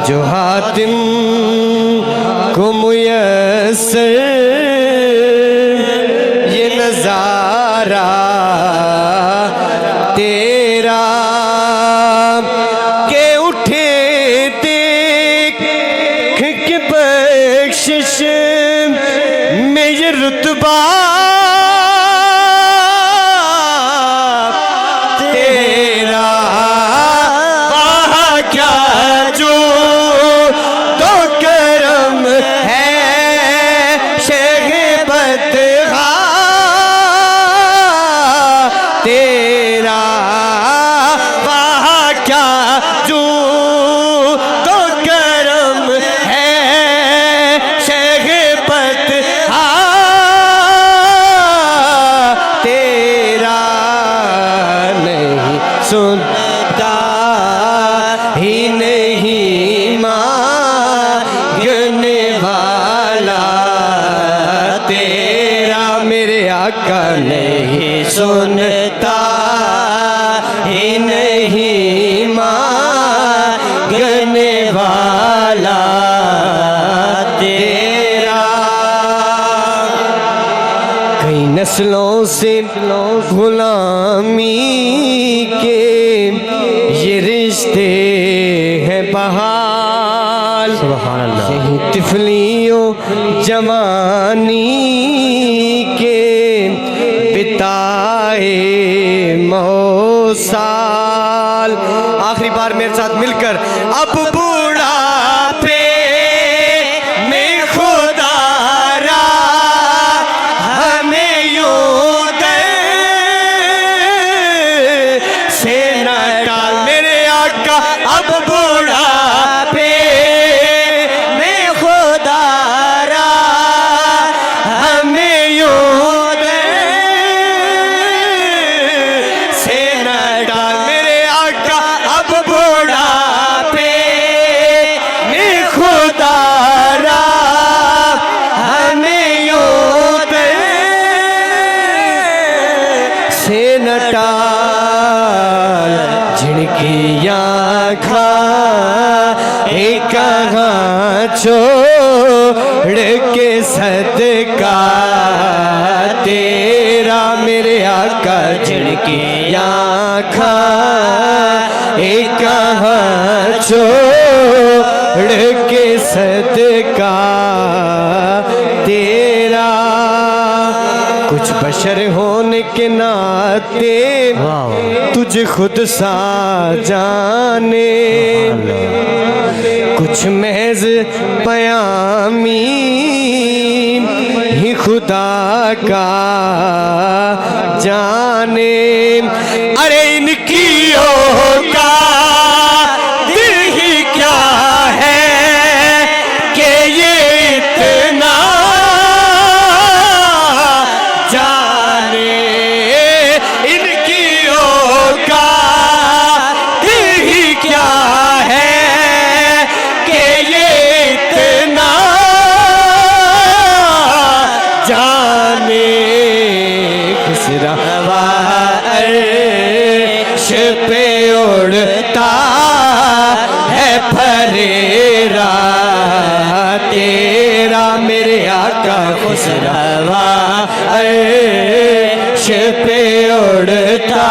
जो हातिम को मुयस्सर ये नजारा तेरा के उठे देख के बख्शिश में ये रुतबा तेरा वहाँ क्या जो तो करम है शेख बदगा तेरा वहाँ क्या जो तो करम है शेख बदगा तेरा नहीं सुनता ही नहीं मांगने वाला तेरा मेरे आका नहीं सुनता ही नहीं मांगने वाला तेरा कई नस्लों से गुलामी के ये रिश्ते हैं बहाल यही तिफलियों जवानी के बिताए मौसाल। आखिरी बार मेरे साथ मिलकर अब बुढ़ापे में खुदारा हमें यूं से न डाल मेरे आका अब बुढ़ापे में खुदारा हमें यूं से न डाल मेरे आका अब बुढ़ापे में खुदारा हमें यूं से न टाल जिनकी आँखें कहाँ छोड़ के सदका तेरा मेरे आका जिनकी आँखें कहाँ छोड़ के सदका तेरा कुछ बशर होने के नाते तुझे खुद सा जाने कुछ महज पयामी ही खुदा का जाने अरे इनकी का दिल ही क्या है कि ये इतना जाने इनकी का दिल ही क्या है कि ये इतना जाने खुसरा अर्श पे उड़ता है फरेरा तेरा मेरे आका खुसरा अर्श पे उड़ता